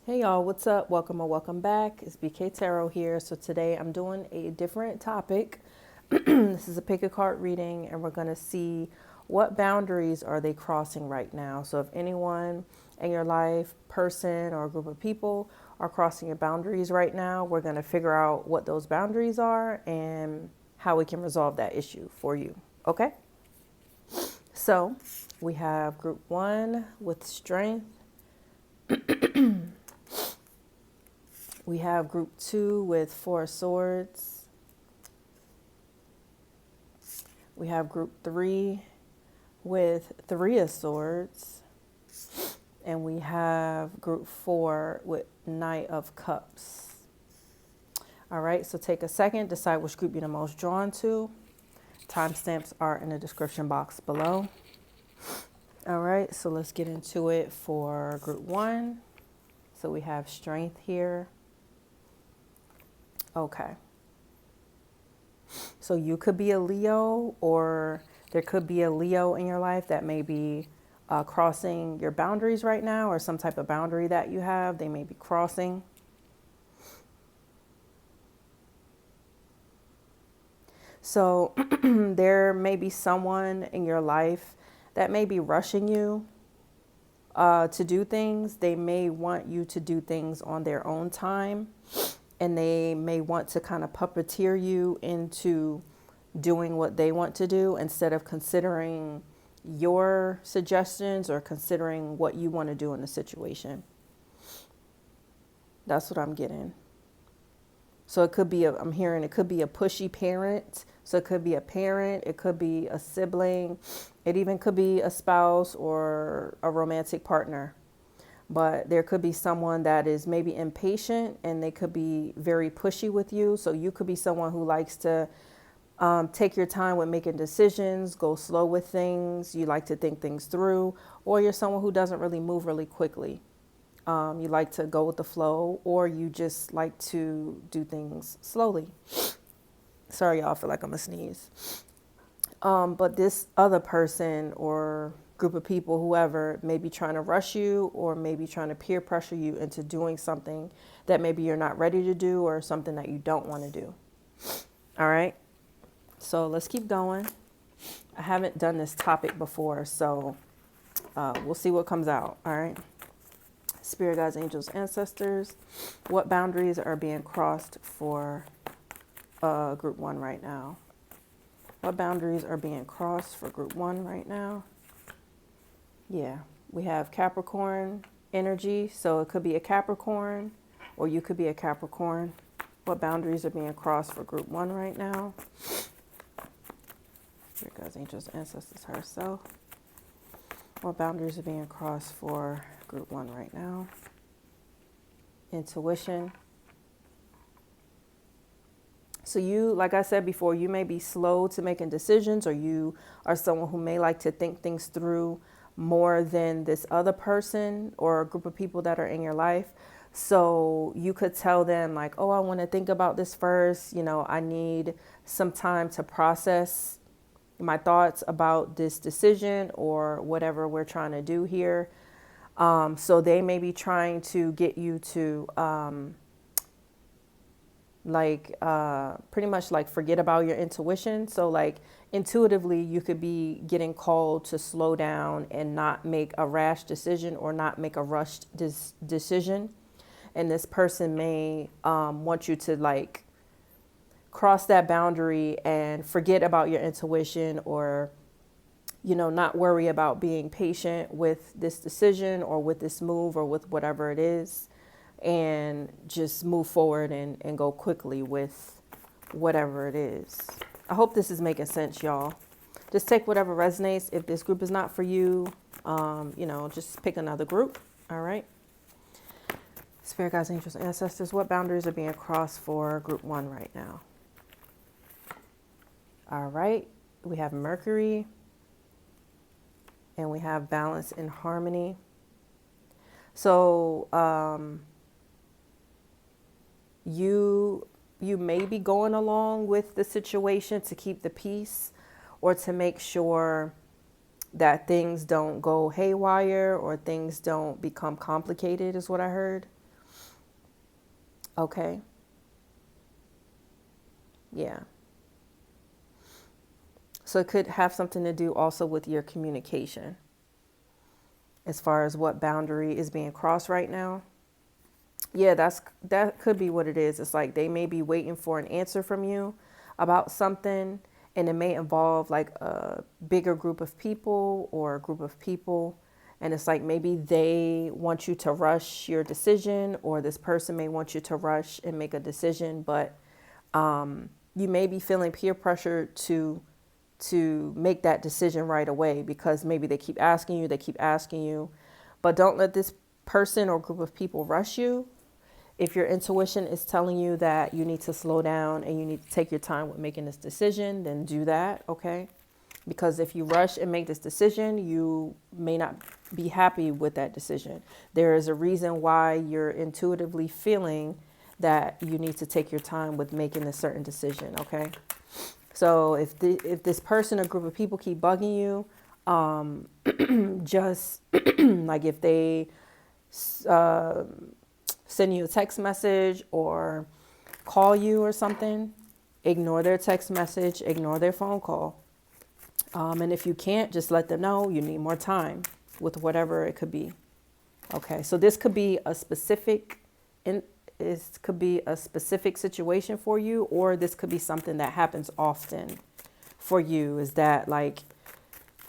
Hey y'all, what's up? Welcome or welcome back. It's BK Tarot here. So today I'm doing a different topic. This is a pick a card reading and we're going to see what boundaries are they crossing right now. So if anyone in your life, person or group of people are crossing your boundaries right now, we're going to figure out what those boundaries are and how we can resolve that issue for you. Okay? So we have group 1 with strength. We have group 2 with 4 swords. We have group 3 with 3 of swords. And we have group 4 with Knight of Cups. All right, so take a second, decide which group you're the most drawn to. Timestamps are in the description box below. All right, so let's get into it for group 1. So we have strength here. Okay. So you could be a Leo, or there could be a Leo in your life that may be crossing your boundaries right now, or some type of boundary that you have, they may be crossing. So there may be someone in your life that may be rushing you to do things. They may want you to do things on their own time. And they may want to kind of puppeteer you into doing what they want to do instead of considering your suggestions or considering what you want to do in the situation. That's what I'm getting. So it could be, I'm hearing it could be a pushy parent. So it could be a parent, it could be a sibling, it even could be a spouse or a romantic partner. But there could be someone that is maybe impatient and they could be very pushy with you. So you could be someone who likes to take your time with making decisions, go slow with things. You like to think things through, or you're someone who doesn't really move really quickly. You like to go with the flow, or you just like to do things slowly. Sorry, y'all, I feel like I'm gonna sneeze. But this other person or group of people, whoever, may be trying to rush you or maybe trying to peer pressure you into doing something that maybe you're not ready to do or something that you don't want to do. All right. So let's keep going. I haven't done this topic before, so we'll see what comes out. All right. Spirit guides, angels, ancestors, what boundaries are being crossed for group 1 right now? What boundaries are being crossed for group 1 right now? Yeah, we have Capricorn energy, so it could be a Capricorn, or you could be a Capricorn. What boundaries are being crossed for group 1 right now? Here goes angels, ancestors, herself. What boundaries are being crossed for group 1 right now? Intuition. So you, like I said before, you may be slow to making decisions, or you are someone who may like to think things through more than this other person or a group of people that are in your life. So you could tell them like, oh, I want to think about this first. You know, I need some time to process my thoughts about this decision or whatever we're trying to do here. So they may be trying to get you to pretty much like forget about your intuition. So like intuitively you could be getting called to slow down and not make a rash decision or not make a rushed decision. And this person may want you to like cross that boundary and forget about your intuition, or you know, not worry about being patient with this decision or with this move or with whatever it is, and just move forward and go quickly with whatever it is. I hope this is making sense, y'all. Just take whatever resonates. If this group is not for you, you know, just pick another group. All right. Spirit guides, angels, ancestors, what boundaries are being crossed for group 1 right now? All right. We have Mercury and we have balance and harmony. So, you may be going along with the situation to keep the peace or to make sure that things don't go haywire or things don't become complicated, is what I heard. Okay. Yeah. So it could have something to do also with your communication as far as what boundary is being crossed right now. Yeah, that could be what it is. It's like they may be waiting for an answer from you about something, and it may involve like a bigger group of people or a group of people. And it's like maybe they want you to rush your decision, or this person may want you to rush and make a decision, but you may be feeling peer pressure to make that decision right away because maybe they keep asking you, but don't let this person or group of people rush you. If your intuition is telling you that you need to slow down and you need to take your time with making this decision, then do that, okay? Because if you rush and make this decision, you may not be happy with that decision. There is a reason why you're intuitively feeling that you need to take your time with making a certain decision, okay? So if this person or group of people keep bugging you, just like if they send you a text message or call you or something, ignore their text message, ignore their phone call. And if you can't, just let them know you need more time with whatever it could be. Okay, so this could be a specific situation for you, or this could be something that happens often for you. Is that like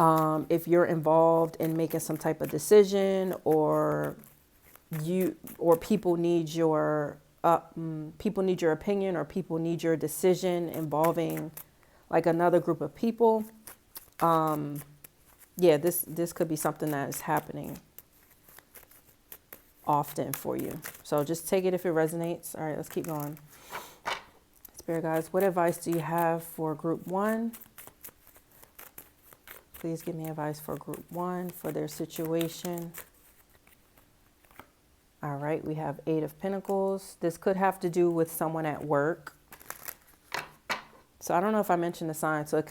if you're involved in making some type of decision, or people need your opinion, or people need your decision involving like another group of people. Yeah, this could be something that is happening often for you. So just take it if it resonates. All right, let's keep going. Spirit guides, what advice do you have for group 1? Please give me advice for group 1 for their situation. All right, we have 8 of Pentacles. This could have to do with someone at work. So I don't know if I mentioned the sign. So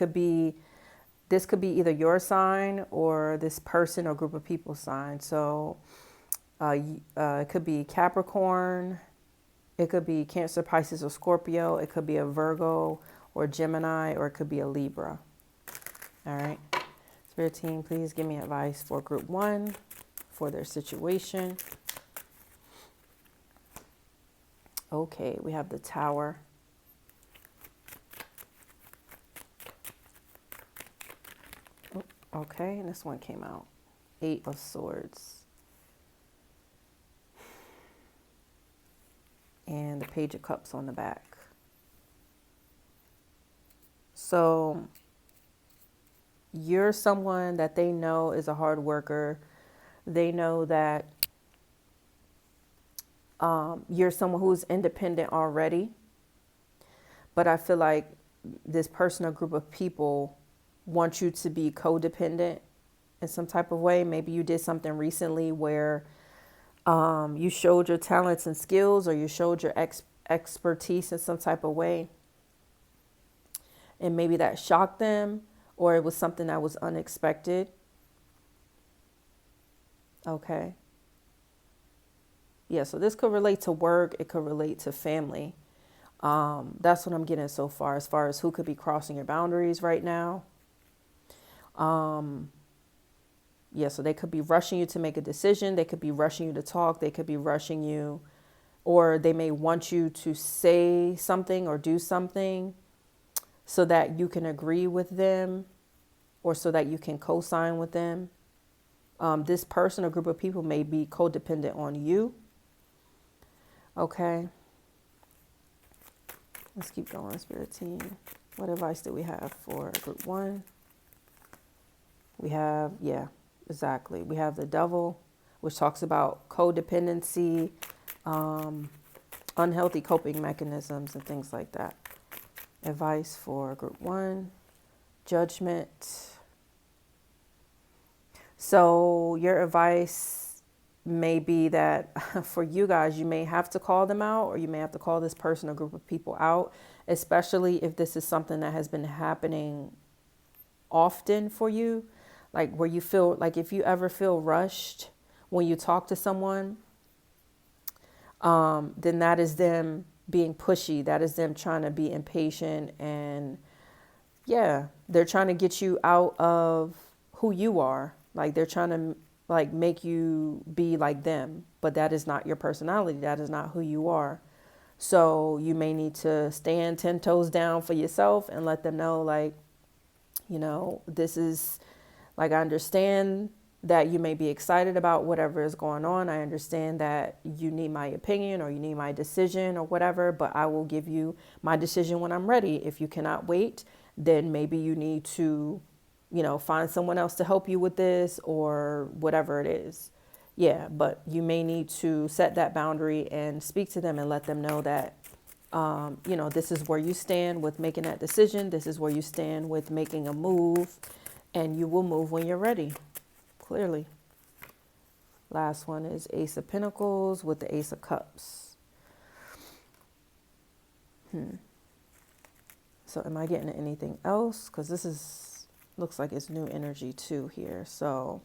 this could be either your sign or this person or group of people's sign. So it could be Capricorn. It could be Cancer, Pisces, or Scorpio. It could be a Virgo or Gemini, or it could be a Libra. All right. Spirit team, please give me advice for group 1 for their situation. Okay, we have the Tower. Okay, and this one came out. 8 of Swords. And the Page of Cups on the back. So you're someone that they know is a hard worker. They know that you're someone who's independent already. But I feel like this person or group of people want you to be codependent in some type of way. Maybe you did something recently where you showed your talents and skills, or you showed your expertise in some type of way. And maybe that shocked them, or it was something that was unexpected. Okay. Yeah, so this could relate to work. It could relate to family. That's what I'm getting so far as who could be crossing your boundaries right now. Yeah, so they could be rushing you to make a decision. They could be rushing you to talk. They could be rushing you, or they may want you to say something or do something so that you can agree with them, or so that you can co-sign with them. This person or group of people may be codependent on you. Okay. Let's keep going, Spirit team. What advice do we have for group 1? We have, yeah, exactly. We have the Devil, which talks about codependency, unhealthy coping mechanisms, and things like that. Advice for group 1, Judgment. So your advice may be that for you guys, you may have to call them out, or you may have to call this person or group of people out, especially if this is something that has been happening often for you. Like where you feel like if you ever feel rushed when you talk to someone, then that is them being pushy. That is them trying to be impatient, and yeah, they're trying to get you out of who you are. Like they're trying to like make you be like them, but that is not your personality. That is not who you are. So you may need to stand 10 toes down for yourself and let them know, like, this is like, I understand that you may be excited about whatever is going on. I understand that you need my opinion or you need my decision or whatever, but I will give you my decision when I'm ready. If you cannot wait, then maybe you need to, find someone else to help you with this or whatever it is. Yeah, but you may need to set that boundary and speak to them and let them know that, this is where you stand with making that decision. This is where you stand with making a move, and you will move when you're ready. Clearly. Last one is Ace of Pentacles with the Ace of Cups. So am I getting anything else? Because this looks like it's new energy too here. So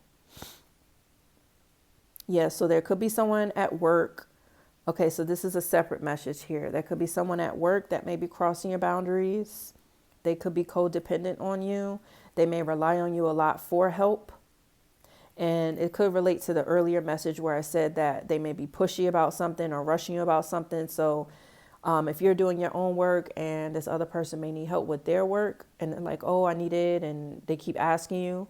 yeah, so there could be someone at work. Okay, so this is a separate message here. There could be someone at work that may be crossing your boundaries. They could be codependent on you. They may rely on you a lot for help. And it could relate to the earlier message where I said that they may be pushy about something or rushing you about something. So if you're doing your own work and this other person may need help with their work and they're like, oh, I need it, and they keep asking you,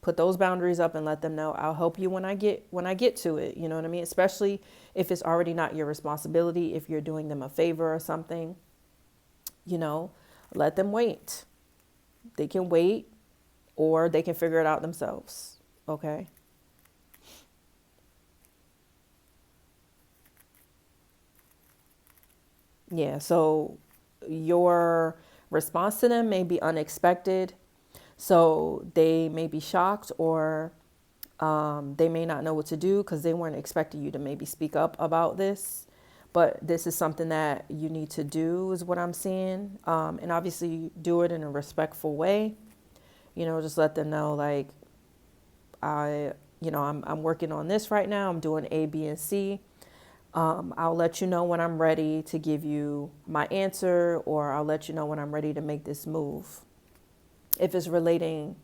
put those boundaries up and let them know I'll help you when I get to it. You know what I mean? Especially if it's already not your responsibility, if you're doing them a favor or something, let them wait. They can wait or they can figure it out themselves. Okay. Yeah. So your response to them may be unexpected. So they may be shocked or they may not know what to do because they weren't expecting you to maybe speak up about this. But this is something that you need to do is what I'm seeing. And obviously do it in a respectful way. Just let them know like, I'm working on this right now. I'm doing A, B, and C. I'll let you know when I'm ready to give you my answer, or I'll let you know when I'm ready to make this move. If it's relating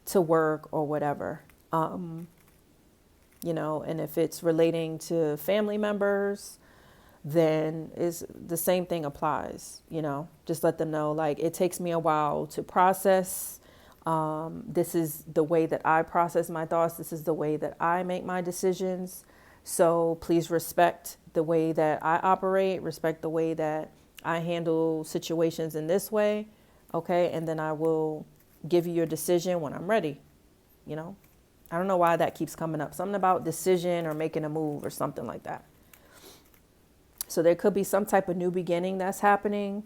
to work or whatever, and if it's relating to family members, then is the same thing applies, just let them know, like, it takes me a while to process. This is the way that I process my thoughts. This is the way that I make my decisions. So please respect the way that I operate, respect the way that I handle situations in this way. Okay. And then I will give you your decision when I'm ready. I don't know why that keeps coming up. Something about decision or making a move or something like that. So there could be some type of new beginning that's happening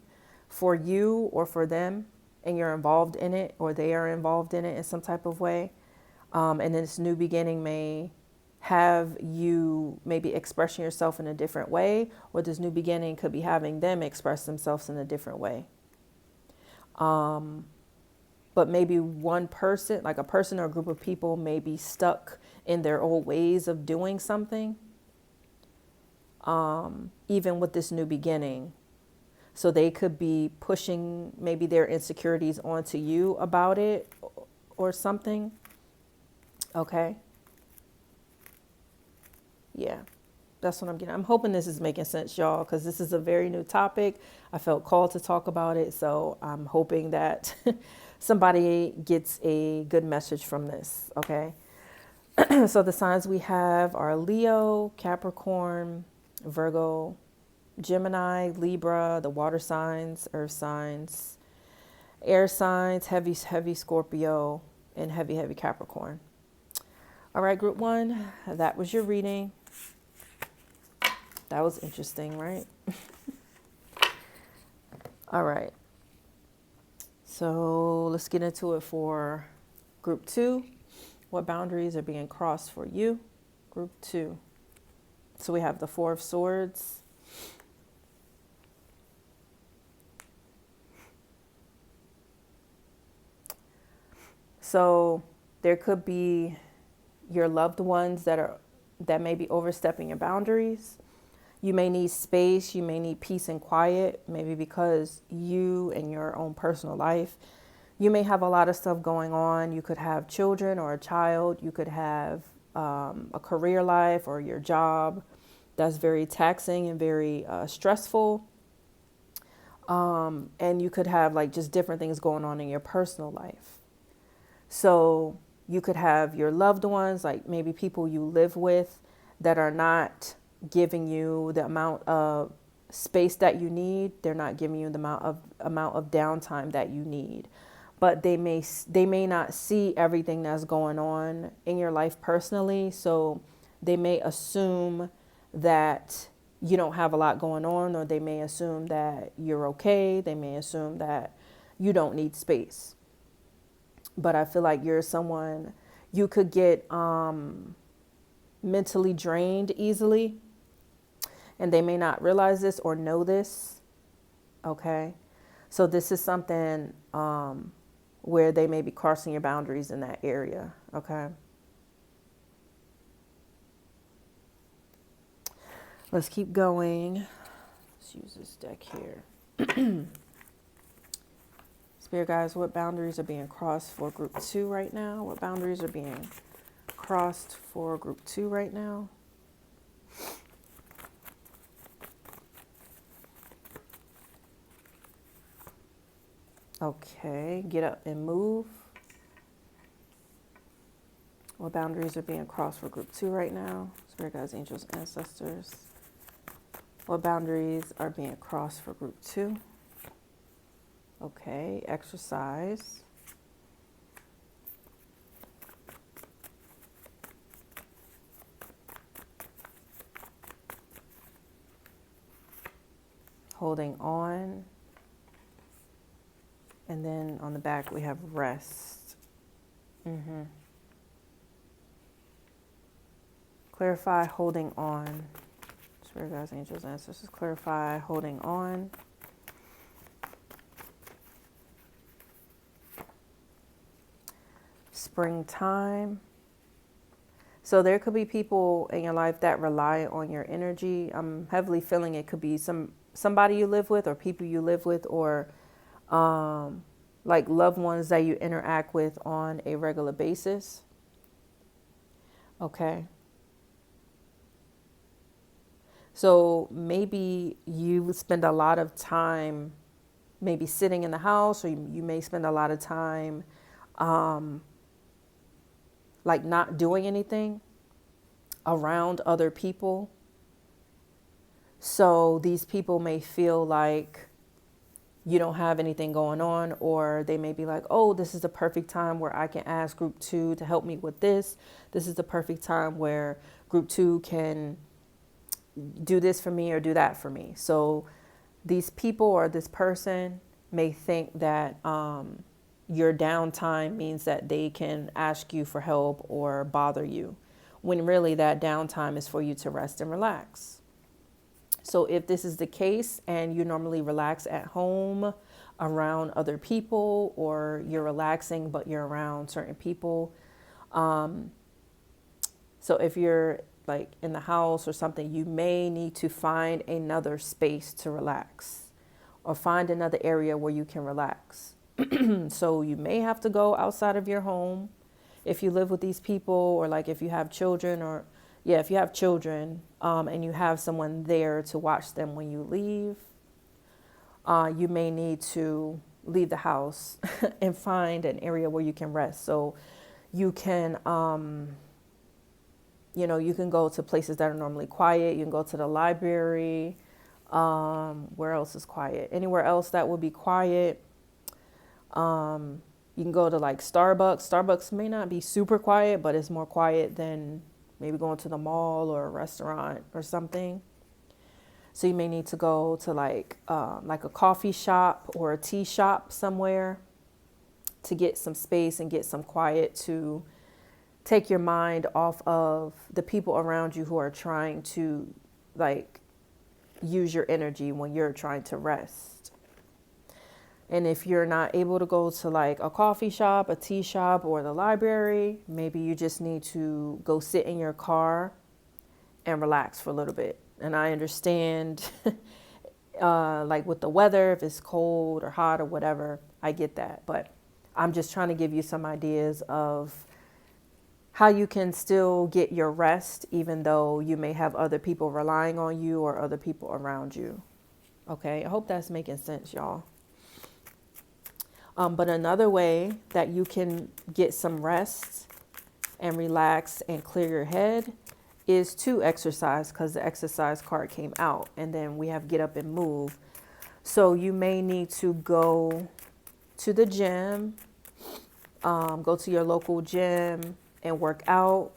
for you or for them, and you're involved in it, or they are involved in it in some type of way. And this new beginning may have you maybe expressing yourself in a different way, or this new beginning could be having them express themselves in a different way. But maybe one person, like a person or a group of people, may be stuck in their old ways of doing something, even with this new beginning. So they could be pushing maybe their insecurities onto you about it or something. Okay. Yeah, that's what I'm getting. I'm hoping this is making sense, y'all, because this is a very new topic. I felt called to talk about it. So I'm hoping that somebody gets a good message from this. Okay. So the signs we have are Leo, Capricorn, Virgo, Gemini, Libra, the water signs, earth signs, air signs, heavy Scorpio, and heavy Capricorn. All right, group one, that was your reading. That was interesting, right? All right. So let's get into it for group two. What boundaries are being crossed for you? Group two. So we have the Four of Swords. So there could be your loved ones that may be overstepping your boundaries. You may need space, you may need peace and quiet, maybe because you and your own personal life, you may have a lot of stuff going on. You could have children or a child. You could have a career life or your job that's very taxing and very stressful. And you could have like just different things going on in your personal life. So you could have your loved ones, like maybe people you live with, that are not giving you the amount of space that you need. They're not giving you the amount of downtime that you need. But they may not see everything that's going on in your life personally. So they may assume that you don't have a lot going on, or they may assume that you're okay. They may assume that you don't need space. But I feel like you're someone, you could get mentally drained easily, and they may not realize this or know this. Okay. So this is something where they may be crossing your boundaries in that area. Okay. Let's keep going. Let's use this deck here. Spirit guys, what boundaries are being crossed for group 2 right now? What boundaries are being crossed for group 2 right now? Okay, get up and move. What boundaries are being crossed for group 2 right now? Spirit guides, angels, ancestors. What boundaries are being crossed for group 2? Okay, exercise. Holding on. And then on the back we have rest. Clarify, holding on. Spirit guides, angels, ancestors, clarify, holding on. Springtime. So there could be people in your life that rely on your energy. I'm heavily feeling it could be somebody you live with, or people you live with, or like loved ones that you interact with on a regular basis. Okay. So maybe you spend a lot of time maybe sitting in the house, or you may spend a lot of time like not doing anything around other people. So these people may feel like you don't have anything going on, or they may be like, oh, this is the perfect time where I can ask group 2 to help me with this. This is the perfect time where group 2 can do this for me or do that for me. So these people or this person may think that your downtime means that they can ask you for help or bother you, when really that downtime is for you to rest and relax. So if this is the case and you normally relax at home around other people, or you're relaxing but you're around certain people, so if you're like in the house or something, you may need to find another space to relax, or find another area where you can relax. So you may have to go outside of your home if you live with these people, or like if you have children, or if you have children and you have someone there to watch them when you leave, you may need to leave the house and find an area where you can rest. So you can, you can go to places that are normally quiet. You can go to the library. Where else is quiet? Anywhere else that would be quiet. You can go to like Starbucks. Starbucks may not be super quiet, but it's more quiet than maybe going to the mall or a restaurant or something. So you may need to go to like a coffee shop or a tea shop somewhere to get some space and get some quiet, to take your mind off of the people around you who are trying to like use your energy when you're trying to rest. And if you're not able to go to like a coffee shop, a tea shop, or the library, maybe you just need to go sit in your car and relax for a little bit. And I understand, like with the weather, if it's cold or hot or whatever, I get that. But I'm just trying to give you some ideas of how you can still get your rest, even though you may have other people relying on you or other people around you. Okay, I hope that's making sense, y'all. But another way that you can get some rest and relax and clear your head is to exercise, because the exercise card came out, and then we have get up and move. So you may need to go to the gym, go to your local gym and work out.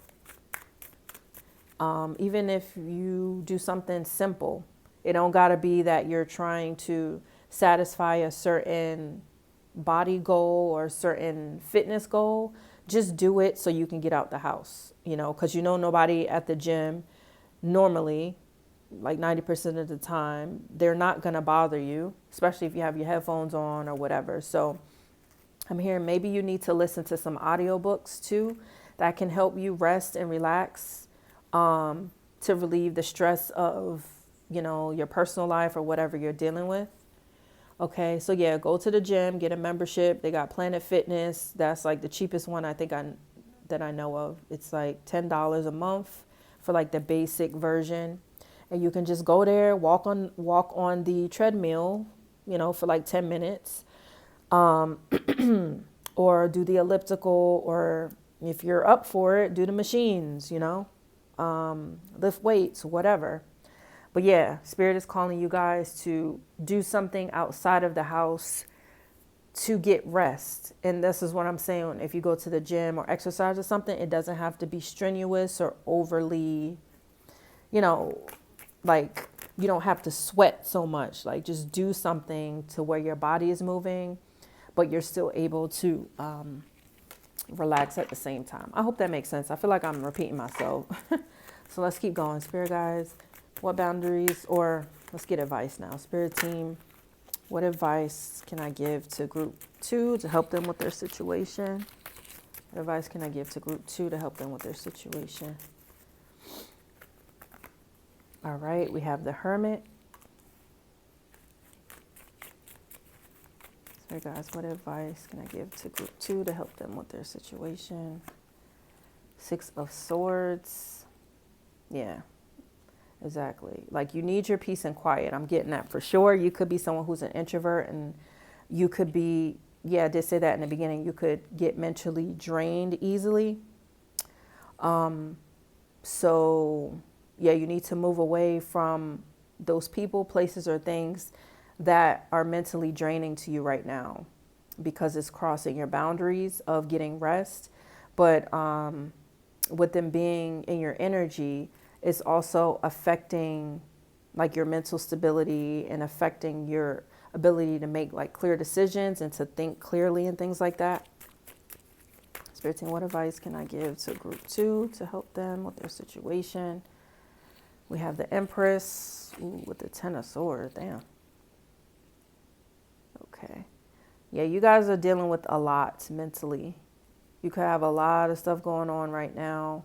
Even if you do something simple, it don't gotta be that you're trying to satisfy a certain body goal or a certain fitness goal. Just do it so you can get out the house, because nobody at the gym normally, like 90% of the time, they're not going to bother you, especially if you have your headphones on or whatever. So I'm hearing maybe you need to listen to some audiobooks too that can help you rest and relax, to relieve the stress of, your personal life or whatever you're dealing with. Okay, so yeah, go to the gym, get a membership. They got Planet Fitness. That's like the cheapest one that I know of. It's like $10 a month for like the basic version. And you can just go there, walk on the treadmill, for like 10 minutes. Or do the elliptical, or if you're up for it, do the machines, lift weights, whatever. But yeah, Spirit is calling you guys to do something outside of the house to get rest. And this is what I'm saying. If you go to the gym or exercise or something, it doesn't have to be strenuous or overly, like you don't have to sweat so much. Like just do something to where your body is moving, but you're still able to relax at the same time. I hope that makes sense. I feel like I'm repeating myself. So let's keep going. Spirit guys, what boundaries, or let's get advice now. Spirit team, what advice can I give to group 2 to help them with their situation? What advice can I give to group 2 to help them with their situation? All right, we have the Hermit. So guys, what advice can I give to group 2 to help them with their situation? 6 of Swords. Yeah. Exactly. Like you need your peace and quiet. I'm getting that for sure. You could be someone who's an introvert, and you could be, I did say that in the beginning, you could get mentally drained easily. So yeah, you need to move away from those people, places, or things that are mentally draining to you right now, because it's crossing your boundaries of getting rest. But with them being in your energy, it's also affecting like your mental stability and affecting your ability to make like clear decisions and to think clearly and things like that. Spirit team, what advice can I give to group 2 to help them with their situation? We have the Empress with the 10 of Swords. Damn. Okay. Yeah, you guys are dealing with a lot mentally. You could have a lot of stuff going on right now,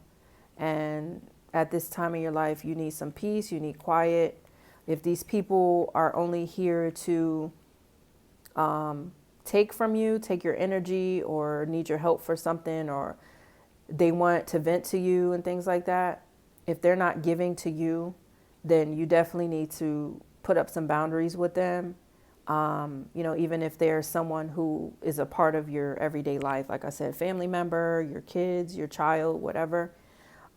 and at this time in your life, you need some peace, you need quiet. If these people are only here to take from you, take your energy, or need your help for something, or they want to vent to you and things like that, if they're not giving to you, then you definitely need to put up some boundaries with them. Even if they're someone who is a part of your everyday life, like I said, family member, your kids, your child, whatever.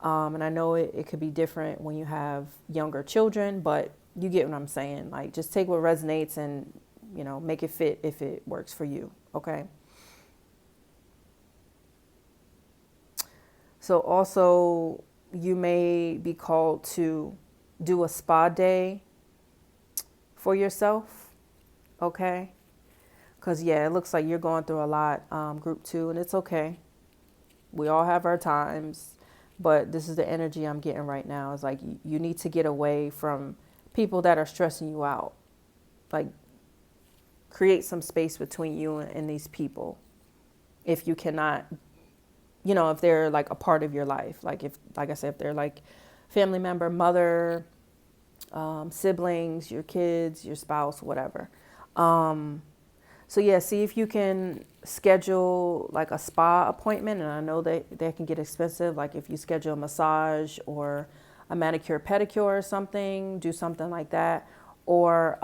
And I know it could be different when you have younger children, but you get what I'm saying. Like, just take what resonates and, make it fit if it works for you. Okay. So also, you may be called to do a spa day for yourself. Okay. Because, it looks like you're going through a lot, group 2, and it's okay. We all have our times. But this is the energy I'm getting right now. It's like you need to get away from people that are stressing you out. Like, create some space between you and these people. If you cannot, if they're like a part of your life. Like I said, if they're like family member, mother, siblings, your kids, your spouse, whatever. So yeah, see if you can schedule like a spa appointment, and I know they can get expensive. Like if you schedule a massage or a manicure, pedicure or something, do something like that. Or,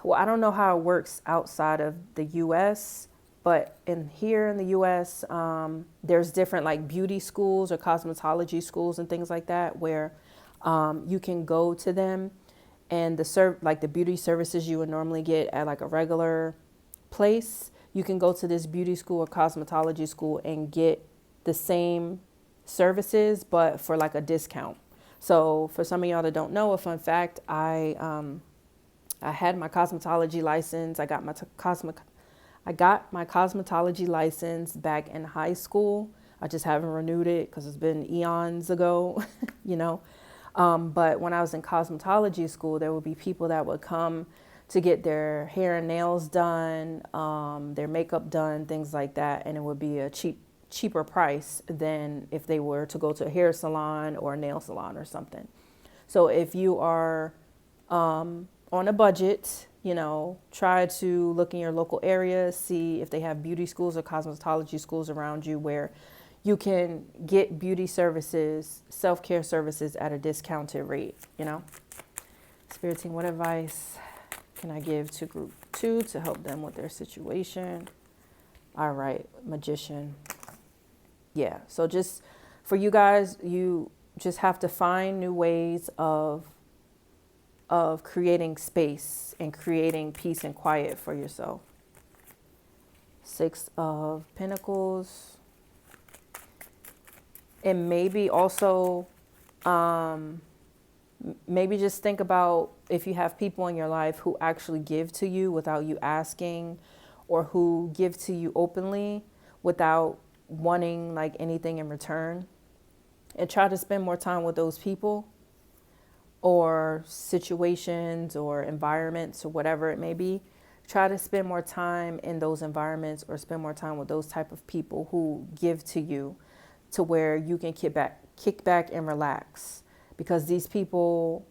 well, I don't know how it works outside of the U.S., but here in the U.S., there's different like beauty schools or cosmetology schools and things like that where you can go to them, and like the beauty services you would normally get at like a regular place, you can go to this beauty school or cosmetology school and get the same services but for like a discount. So for some of y'all that don't know, a fun fact, I had my cosmetology license. I got my cosmetology license back in high school. I just haven't renewed it because it's been eons ago, you know. But when I was in cosmetology school, there would be people that would come to get their hair and nails done, their makeup done, things like that. And it would be a cheaper price than if they were to go to a hair salon or a nail salon or something. So if you are on a budget, you know, try to look in your local area, see if they have beauty schools or cosmetology schools around you where you can get beauty services, self-care services at a discounted rate, you know. Spirit team, what advice can I give to group 2 to help them with their situation? All right, magician. Yeah, so just for you guys, you just have to find new ways of creating space and creating peace and quiet for yourself. 6 of Pentacles. And maybe also, maybe just think about if you have people in your life who actually give to you without you asking, or who give to you openly without wanting like anything in return. And try to spend more time with those people or situations or environments or whatever it may be. Try to spend more time in those environments or spend more time with those type of people who give to you, to where you can kick back and relax, because these people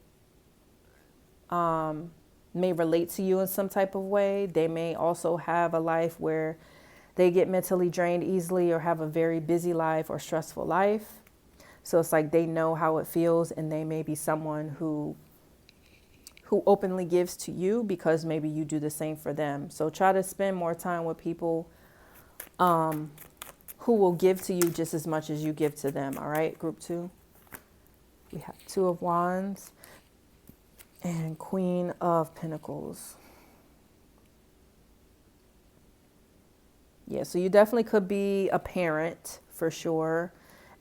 may relate to you in some type of way. They may also have a life where they get mentally drained easily or have a very busy life or stressful life. So it's like they know how it feels, and they may be someone who openly gives to you because maybe you do the same for them. So try to spend more time with people who will give to you just as much as you give to them. All right, group 2. We have 2 of Wands and Queen of Pentacles. Yeah, so you definitely could be a parent for sure,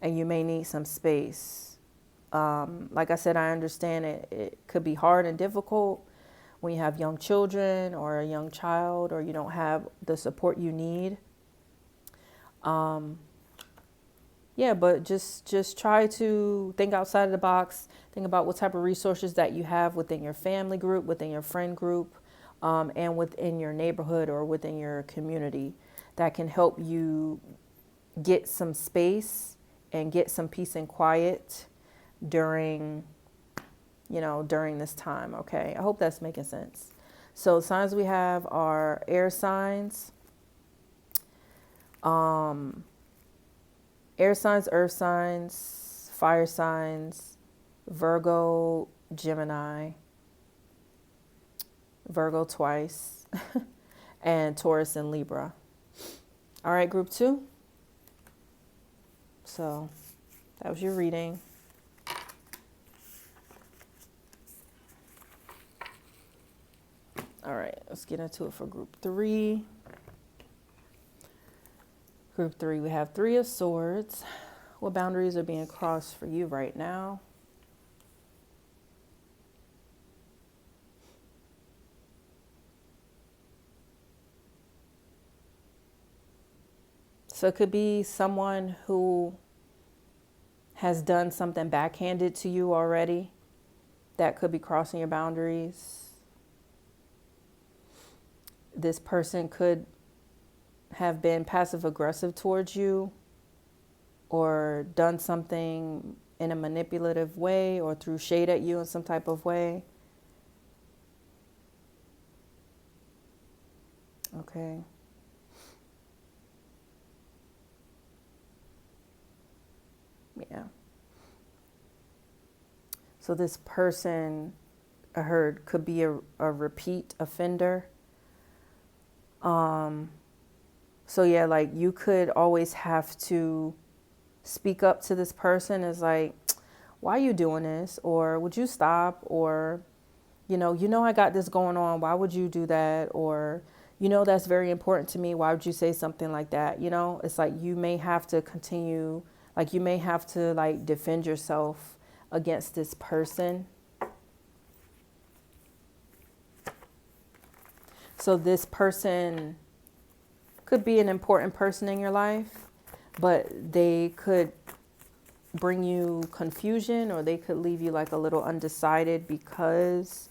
and you may need some space. Like I said, I understand it could be hard and difficult when you have young children or a young child, or you don't have the support you need. Yeah, but just try to think outside of the box. Think about what type of resources that you have within your family group, within your friend group, and within your neighborhood or within your community that can help you get some space and get some peace and quiet during this time. Okay, I hope that's making sense. So signs we have are air signs. Air signs, earth signs, fire signs, Virgo, Gemini, Virgo twice, and Taurus and Libra. All right, group 2. So that was your reading. All right, let's get into it for group 3. Group 3, we have 3 of Swords. What boundaries are being crossed for you right now? So it could be someone who has done something backhanded to you already that could be crossing your boundaries. This person could have been passive aggressive towards you or done something in a manipulative way or threw shade at you in some type of way. Okay. Yeah. So this person, I heard, could be a repeat offender. So yeah, like you could always have to speak up to this person as like, why are you doing this? Or would you stop? Or, you know, I got this going on. Why would you do that? Or, you know, that's very important to me. Why would you say something like that? You know, it's like you may have to continue, like you may have to like defend yourself against this person. So this person could be an important person in your life, but they could bring you confusion, or they could leave you like a little undecided because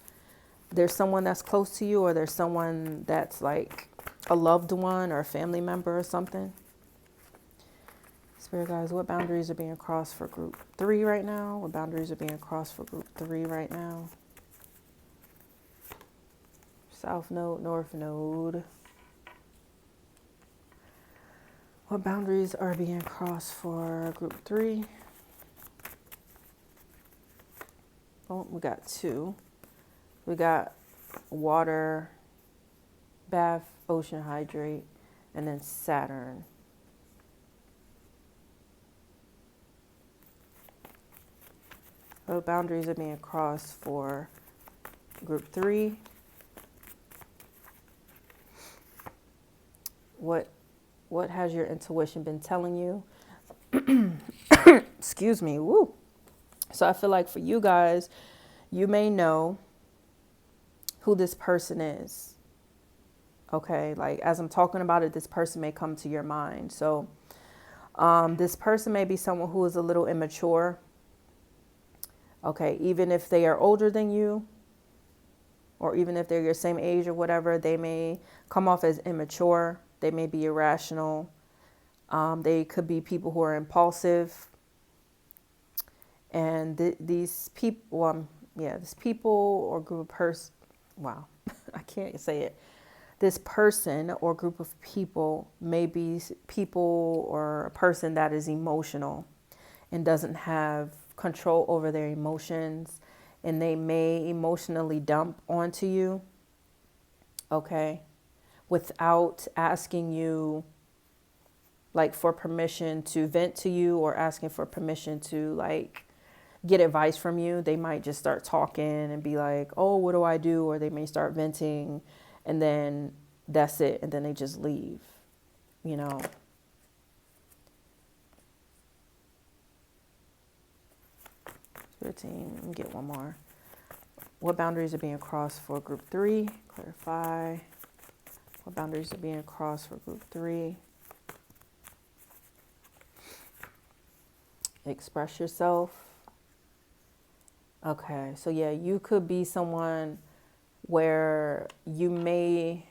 there's someone that's close to you, or there's someone that's like a loved one or a family member or something. Spirit guys, what boundaries are being crossed for group 3 right now? What boundaries are being crossed for group 3 right now? South node, north node. What boundaries are being crossed for group 3? Oh, we got 2. We got water, bath, ocean hydrate, and then Saturn. What boundaries are being crossed for group 3? What has your intuition been telling you? Excuse me. Woo. So I feel like for you guys, you may know who this person is. Okay, like as I'm talking about it, this person may come to your mind. So this person may be someone who is a little immature. Okay, even if they are older than you, or even if they're your same age or whatever, they may come off as immature. They may be irrational. They could be people who are impulsive. And these people, this people or group of person, wow, I can't say it. This person or group of people may be people or a person that is emotional and doesn't have control over their emotions, and they may emotionally dump onto you, okay, without asking you like for permission to vent to you or asking for permission to like get advice from you. They might just start talking and be like, oh, what do I do? Or they may start venting, and then that's it. And then they just leave, you know. Spirit team, let me get one more. What boundaries are being crossed for group 3? Clarify. What boundaries are being crossed for group 3? Express yourself. Okay, so yeah, you could be someone where you may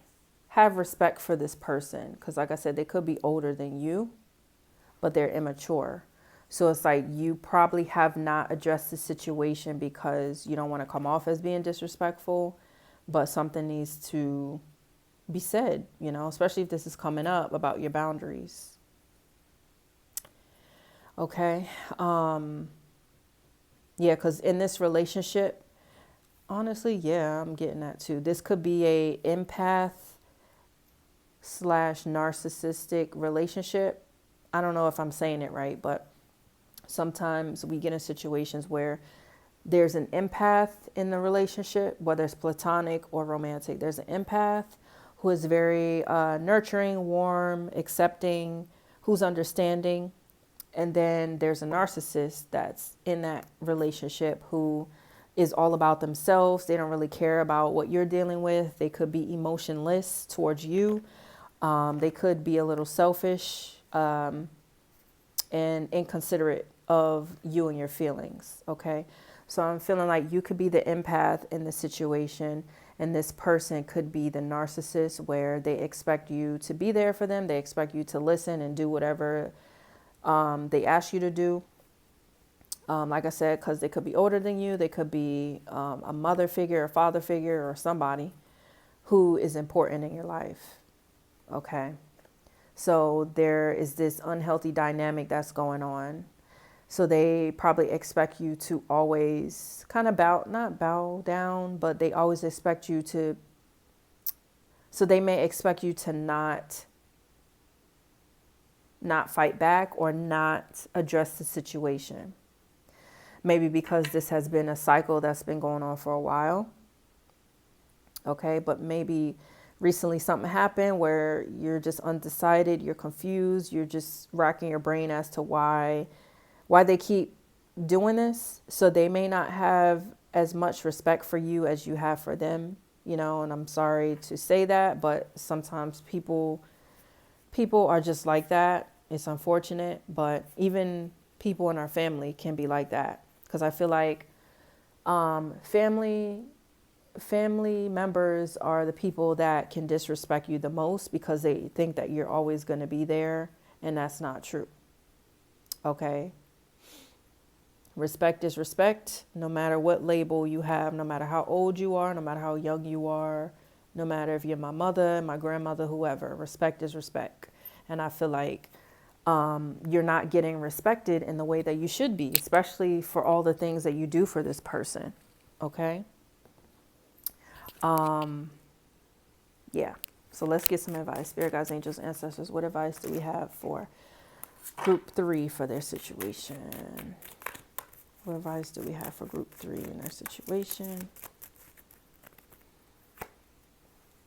have respect for this person, because like I said, they could be older than you, but they're immature. So it's like you probably have not addressed the situation because you don't want to come off as being disrespectful, but something needs to be said, you know, especially if this is coming up about your boundaries. Okay. Yeah, because in this relationship, honestly, yeah, I'm getting that too. This could be a empath / narcissistic relationship. I don't know if I'm saying it right, but sometimes we get in situations where there's an empath in the relationship, whether it's platonic or romantic. There's an empath who is very nurturing, warm, accepting, who's understanding. And then there's a narcissist that's in that relationship who is all about themselves. They don't really care about what you're dealing with. They could be emotionless towards you. They could be a little selfish and inconsiderate of you and your feelings. Okay. So I'm feeling like you could be the empath in the situation, and this person could be the narcissist, where they expect you to be there for them. They expect you to listen and do whatever they ask you to do. Like I said, because they could be older than you. They could be a mother figure, a father figure, or somebody who is important in your life. Okay. So there is this unhealthy dynamic that's going on. So they probably expect you to always kind of not bow down, but they always expect you to, so they may expect you to not fight back or not address the situation. Maybe because this has been a cycle that's been going on for a while. Okay, but maybe recently something happened where you're just undecided, you're confused, you're just racking your brain as to why they keep doing this. So they may not have as much respect for you as you have for them, you know, and I'm sorry to say that, but sometimes people are just like that. It's unfortunate, but even people in our family can be like that. Because I feel like family members are the people that can disrespect you the most because they think that you're always going to be there, and that's not true. Okay? Respect is respect, no matter what label you have, no matter how old you are, no matter how young you are, no matter if you're my mother, my grandmother, whoever. Respect is respect. And I feel like you're not getting respected in the way that you should be, especially for all the things that you do for this person. Okay? Yeah. So let's get some advice. Spirit guides, angels, ancestors, what advice do we have for group 3 for their situation? What advice do we have for group 3 in their situation?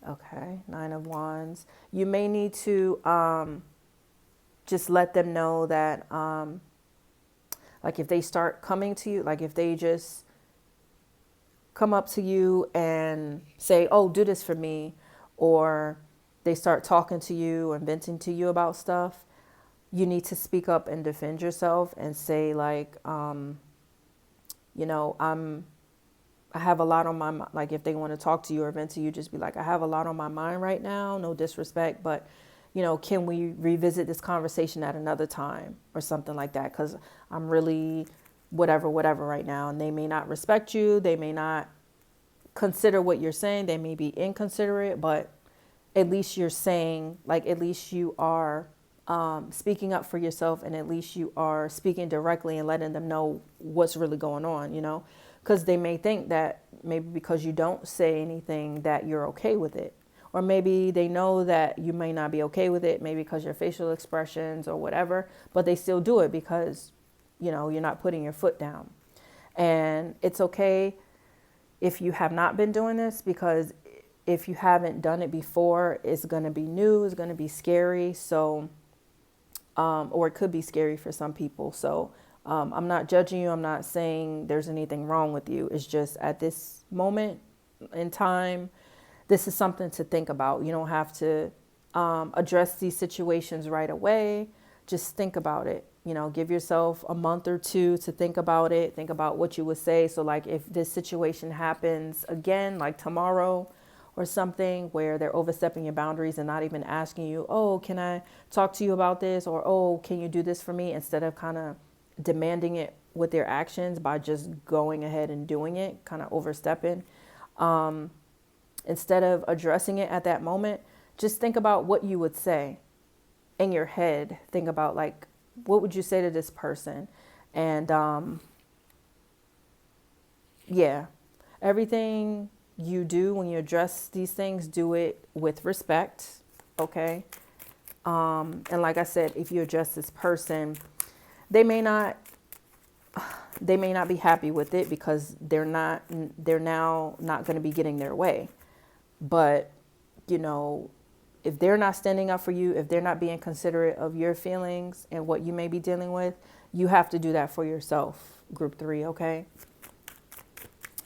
Okay, 9 of Wands. You may need to just let them know that, like if they start coming to you, like if they just come up to you and say, oh, do this for me, or they start talking to you and venting to you about stuff, you need to speak up and defend yourself and say like, you know, I have a lot on my mind. Like if they want to talk to you or vent to you, just be like, I have a lot on my mind right now. No disrespect, but you know, can we revisit this conversation at another time or something like that? Because I'm really whatever right now. And they may not respect you. They may not consider what you're saying. They may be inconsiderate, but at least you're saying, like, at least you are speaking up for yourself, and at least you are speaking directly and letting them know what's really going on, you know, because they may think that maybe because you don't say anything that you're okay with it. Or maybe they know that you may not be okay with it, maybe because your facial expressions or whatever, but they still do it because, you know, you're not putting your foot down. And it's okay if you have not been doing this, because if you haven't done it before, it's going to be new, it's going to be scary. So, or it could be scary for some people. So I'm not judging you. I'm not saying there's anything wrong with you. It's just at this moment in time, this is something to think about. You don't have to address these situations right away. Just think about it. You know, give yourself a month or two to think about it. Think about what you would say. So like if this situation happens again, like tomorrow or something, where they're overstepping your boundaries and not even asking you, oh, can I talk to you about this? Or, oh, can you do this for me? Instead of kind of demanding it with their actions by just going ahead and doing it, kind of overstepping. Instead of addressing it at that moment, just think about what you would say in your head. Think about like, what would you say to this person? And yeah, everything you do when you address these things, do it with respect. Okay. And like I said, if you address this person, they may not be happy with it because they're now not going to be getting their way. But, you know, if they're not standing up for you, if they're not being considerate of your feelings and what you may be dealing with, you have to do that for yourself, group 3, okay?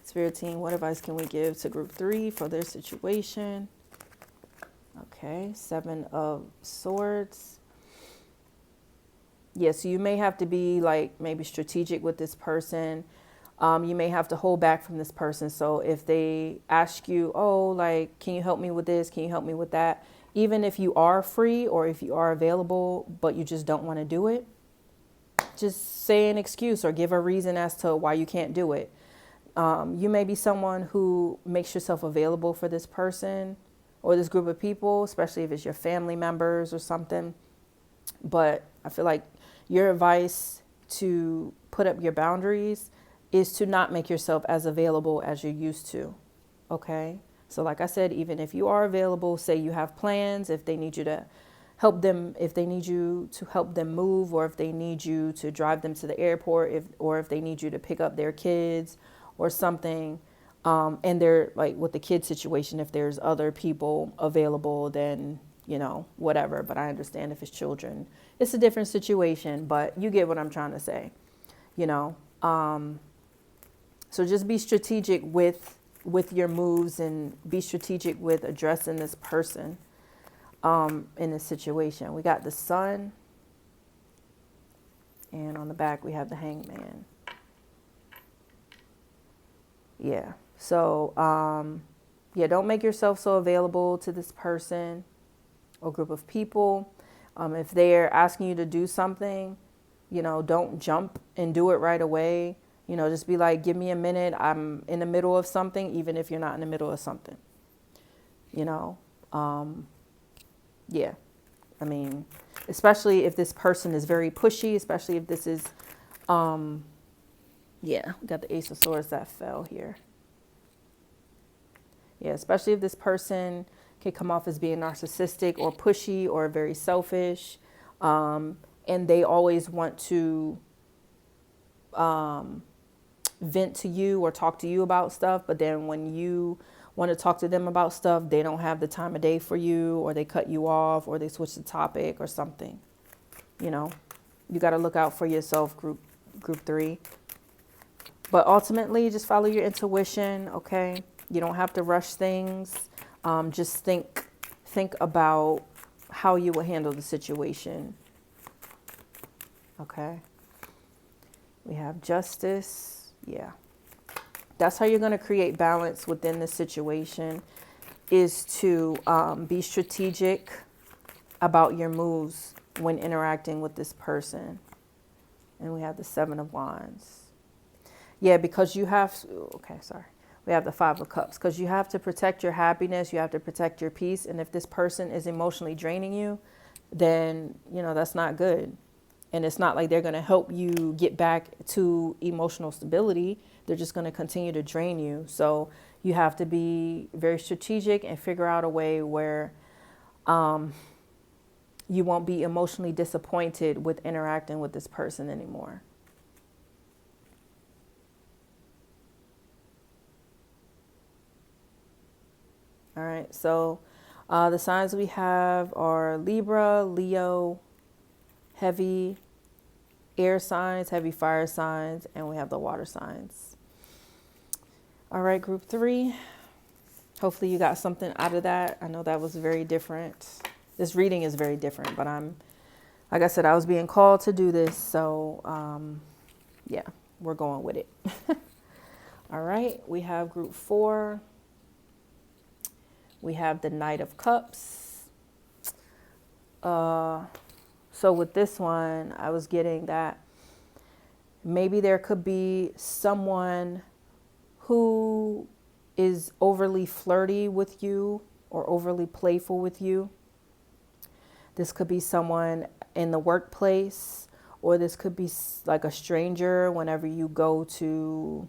Spirit team, what advice can we give to group 3 for their situation? Okay, 7 of Swords. Yeah, so you may have to be like maybe strategic with this person. You may have to hold back from this person. So if they ask you, oh, like, can you help me with this? Can you help me with that? Even if you are free or if you are available, but you just don't want to do it, just say an excuse or give a reason as to why you can't do it. You may be someone who makes yourself available for this person or this group of people, especially if it's your family members or something. But I feel like your advice to put up your boundaries is to not make yourself as available as you used to. Okay? So like I said, even if you are available, say you have plans, if they need you to help them, if they need you to help them move, or if they need you to drive them to the airport, or if they need you to pick up their kids or something, and they're like with the kid situation, if there's other people available, then, you know, whatever. But I understand if it's children, it's a different situation, but you get what I'm trying to say, you know. So just be strategic with your moves, and be strategic with addressing this person in this situation. We got the Sun, and on the back we have the Hangman. Yeah. So, yeah, don't make yourself so available to this person or group of people. If they're asking you to do something, you know, don't jump and do it right away. You know, just be like, give me a minute. I'm in the middle of something, even if you're not in the middle of something. You know, yeah. I mean, especially if this person is very pushy, especially if this is, yeah, we got the Ace of Swords that fell here. Yeah, especially if this person can come off as being narcissistic or pushy or very selfish, and they always want to vent to you or talk to you about stuff, but then when you want to talk to them about stuff, they don't have the time of day for you, or they cut you off, or they switch the topic or something. You know, you got to look out for yourself, group 3. But ultimately, just follow your intuition, okay? You don't have to rush things. Just think about how you will handle the situation. Okay. We have Justice. Yeah. That's how you're going to create balance within the situation, is to be strategic about your moves when interacting with this person. And we have the 7 of Wands. Yeah, because you have to, okay, sorry. We have the 5 of Cups, because you have to protect your happiness. You have to protect your peace. And if this person is emotionally draining you, then, you know, that's not good. And it's not like they're going to help you get back to emotional stability. They're just going to continue to drain you. So you have to be very strategic and figure out a way where you won't be emotionally disappointed with interacting with this person anymore. All right, so the signs we have are Libra, Leo, heavy air signs, heavy fire signs, and we have the water signs. All right, group 3. Hopefully you got something out of that. I know that was very different. This reading is very different, but like I said, I was being called to do this. So, yeah, we're going with it. All right, we have group 4. We have the Knight of Cups. So with this one, I was getting that maybe there could be someone who is overly flirty with you or overly playful with you. This could be someone in the workplace, or this could be like a stranger whenever you go to,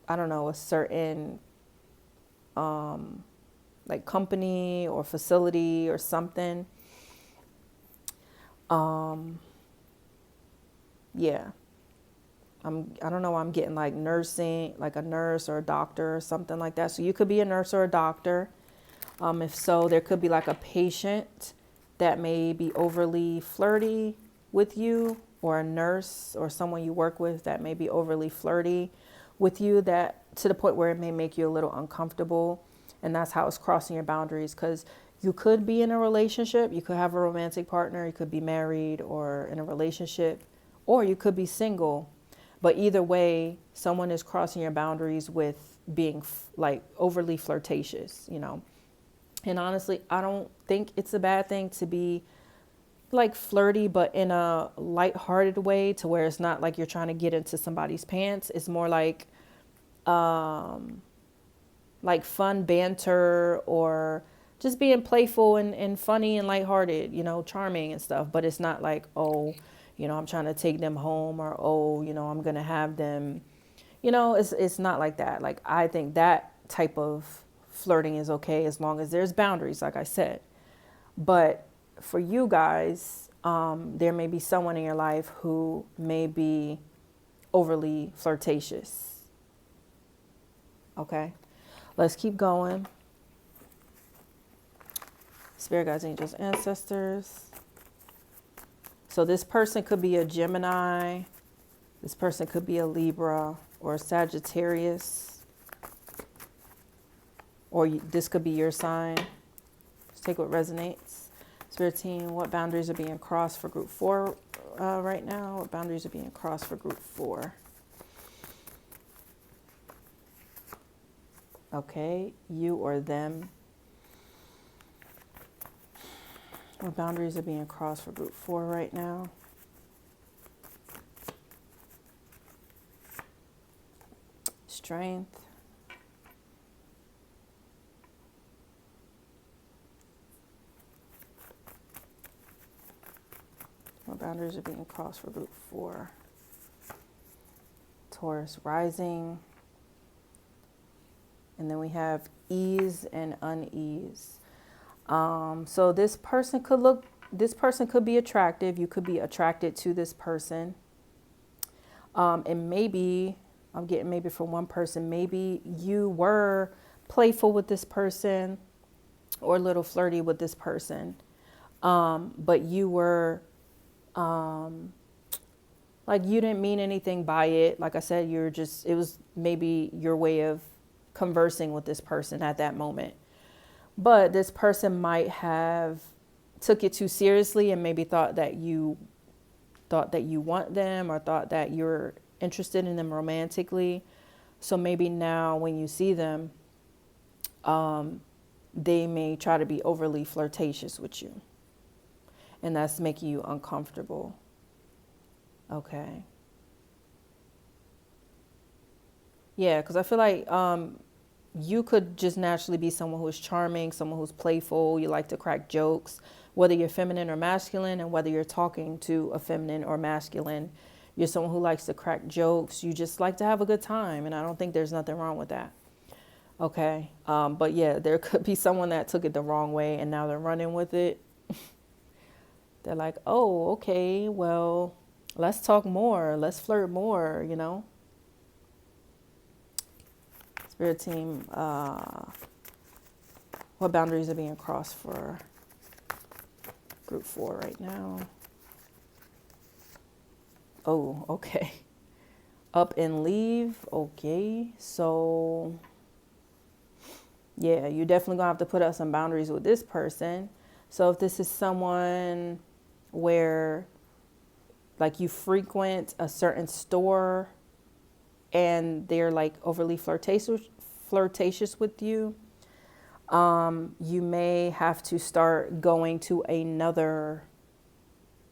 I don't know, a certain like company or facility or something. Yeah. I don't know, I'm getting like nursing, like a nurse or a doctor or something like that. So you could be a nurse or a doctor. If so, there could be like a patient that may be overly flirty with you, or a nurse or someone you work with that may be overly flirty with you, that to the point where it may make you a little uncomfortable. And that's how it's crossing your boundaries, because you could be in a relationship, you could have a romantic partner, you could be married or in a relationship, or you could be single. But either way, someone is crossing your boundaries with being like overly flirtatious, you know. And honestly, I don't think it's a bad thing to be like flirty, but in a lighthearted way, to where it's not like you're trying to get into somebody's pants. It's more like fun banter, or just being playful and funny and lighthearted, you know, charming and stuff. But it's not like, oh, you know, I'm trying to take them home, or, oh, you know, I'm going to have them, you know, it's not like that. Like, I think that type of flirting is okay as long as there's boundaries, like I said. But for you guys, there may be someone in your life who may be overly flirtatious. Okay, let's keep going. Spirit guides, angels, ancestors. So this person could be a Gemini. This person could be a Libra or a Sagittarius. Or this could be your sign. Let's take what resonates. Spirit team, what boundaries are being crossed for group 4 right now? What boundaries are being crossed for group 4? Okay, you or them. What boundaries are being crossed for group 4 right now? Strength. What boundaries are being crossed for group 4? Taurus rising. And then we have ease and unease. So this person could be attractive. You could be attracted to this person. And maybe, I'm getting maybe for one person, maybe you were playful with this person or a little flirty with this person. But you were, like, you didn't mean anything by it. Like I said, it was maybe your way of conversing with this person at that moment. But this person might have took it too seriously and maybe thought that you want them, or thought that you're interested in them romantically. So maybe now when you see them, they may try to be overly flirtatious with you. And that's making you uncomfortable. Okay. Yeah, because I feel like you could just naturally be someone who's charming, someone who's playful. You like to crack jokes, whether you're feminine or masculine, and whether you're talking to a feminine or masculine. You're someone who likes to crack jokes. You just like to have a good time. And I don't think there's nothing wrong with that. Okay. But yeah, there could be someone that took it the wrong way and now they're running with it. They're like, oh, okay, well, let's talk more. Let's flirt more, you know. Spirit team, what boundaries are being crossed for group 4 right now? Oh, okay. Up and leave. Okay. So, yeah, you're definitely going to have to put up some boundaries with this person. So if this is someone where, like, you frequent a certain store and they're like overly flirtatious with you, you may have to start going to another,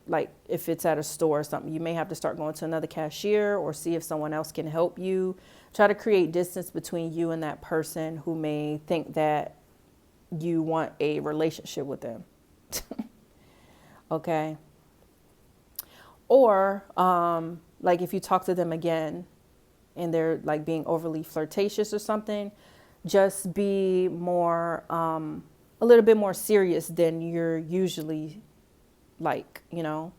like if it's at a store or something, you may have to start going to another cashier or see if someone else can help you. Try to create distance between you and that person who may think that you want a relationship with them. Okay. Or like if you talk to them again and they're like being overly flirtatious or something, just be more, a little bit more serious than you're usually like, you know.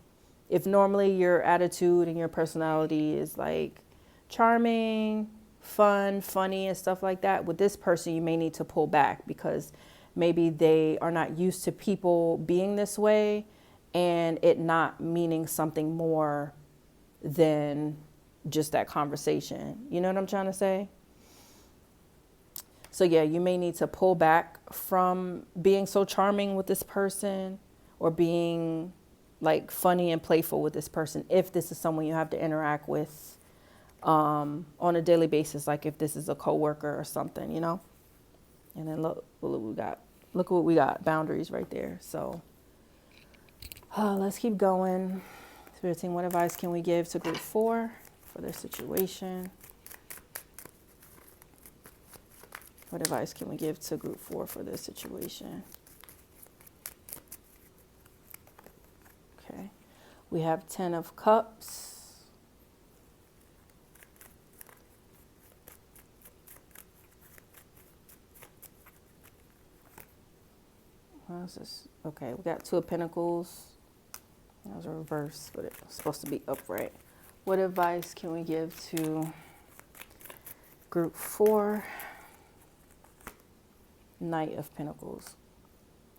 If normally your attitude and your personality is like charming, fun, funny and stuff like that, with this person you may need to pull back because maybe they are not used to people being this way and it not meaning something more than just that conversation. You know what I'm trying to say? So yeah, you may need to pull back from being so charming with this person or being like funny and playful with this person if this is someone you have to interact with on a daily basis, like if this is a coworker or something, you know. And then look what we got. Look what we got. Boundaries right there. So Let's keep going. Spirit team, what advice can we give to group 4 for their situation? What advice can we give to group 4 for this situation? Okay. We have 10 of Cups. What is this? Okay, we got 2 of Pentacles. That was a reverse, but it's supposed to be upright. What advice can we give to group 4? Knight of Pentacles.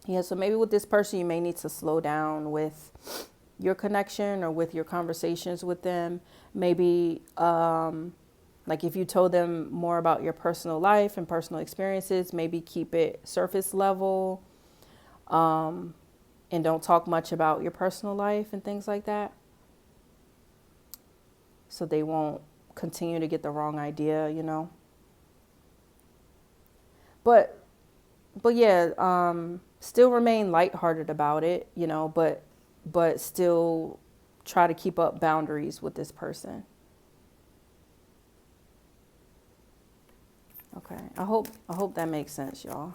Yeah, so maybe with this person, you may need to slow down with your connection or with your conversations with them. Maybe like if you told them more about your personal life and personal experiences, maybe keep it surface level, and don't talk much about your personal life and things like that, so they won't continue to get the wrong idea, you know. But yeah, still remain lighthearted about it, you know, but still try to keep up boundaries with this person. Okay, I hope that makes sense, y'all.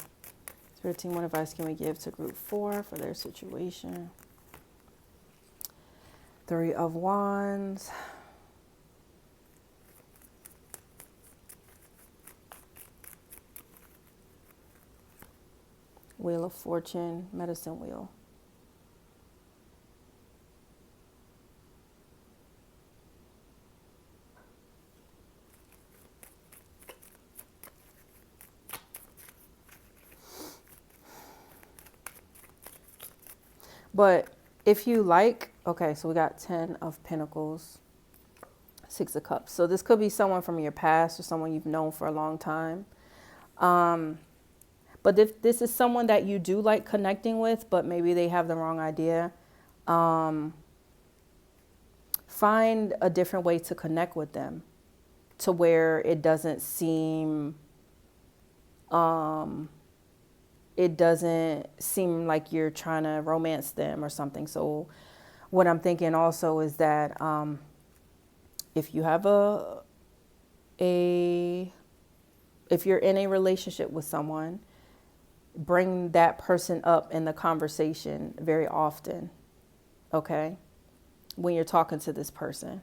Spirit team, what advice can we give to group 4 for their situation? 3 of Wands. Wheel of Fortune, Medicine Wheel. But if you like, okay, so we got 10 of Pentacles, 6 of Cups. So this could be someone from your past or someone you've known for a long time. But if this is someone that you do like connecting with, but maybe they have the wrong idea, find a different way to connect with them to where it doesn't seem like you're trying to romance them or something. So what I'm thinking also is that if you have if you're in a relationship with someone, bring that person up in the conversation very often, okay, when you're talking to this person.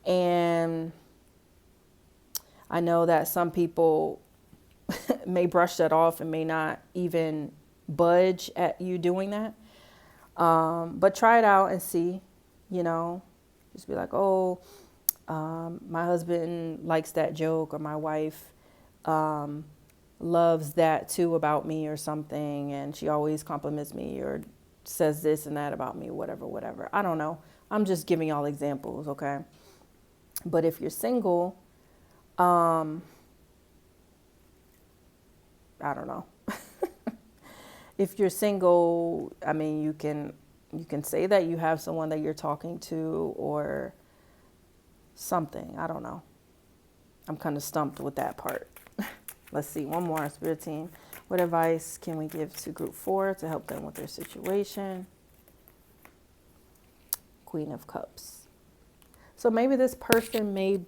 And I know that some people may brush that off and may not even budge at you doing that. But try it out and see, you know, just be like, oh, my husband likes that joke, or my wife loves that too about me or something, and she always compliments me or says this and that about me, whatever. I don't know. I'm just giving y'all examples, okay? But if you're single, I don't know. If you're single, I mean, you can say that you have someone that you're talking to or something. I don't know. I'm kind of stumped with that part. Let's see, one more, Spirit team. What advice can we give to group 4 to help them with their situation? Queen of Cups. So maybe this person may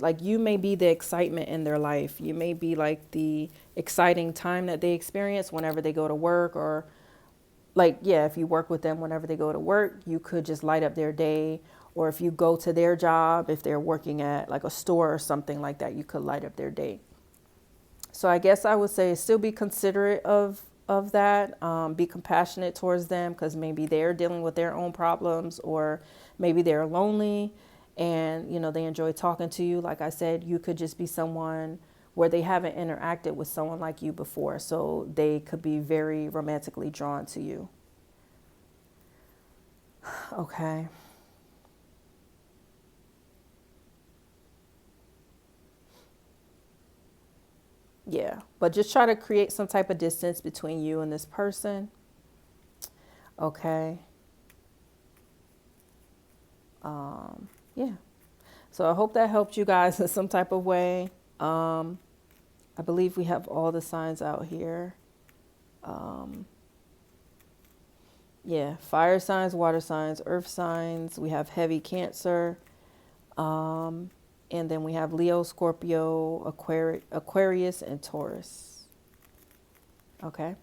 like, you may be the excitement in their life. You may be like the exciting time that they experience whenever they go to work, or like, yeah, if you work with them whenever they go to work, you could just light up their day. Or if you go to their job, if they're working at like a store or something like that, you could light up their day. So I guess I would say still be considerate of that. Be compassionate towards them, because maybe they're dealing with their own problems, or maybe they're lonely and, you know, they enjoy talking to you. Like I said, you could just be someone where they haven't interacted with someone like you before, so they could be very romantically drawn to you. Okay. Yeah, but just try to create some type of distance between you and this person. Okay. Yeah. So I hope that helped you guys in some type of way. I believe we have all the signs out here. Yeah, fire signs, water signs, earth signs. We have heavy Cancer. And then we have Leo, Scorpio, Aquarius, and Taurus. Okay.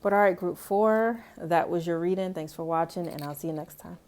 But all right, group 4, that was your reading. Thanks for watching, and I'll see you next time.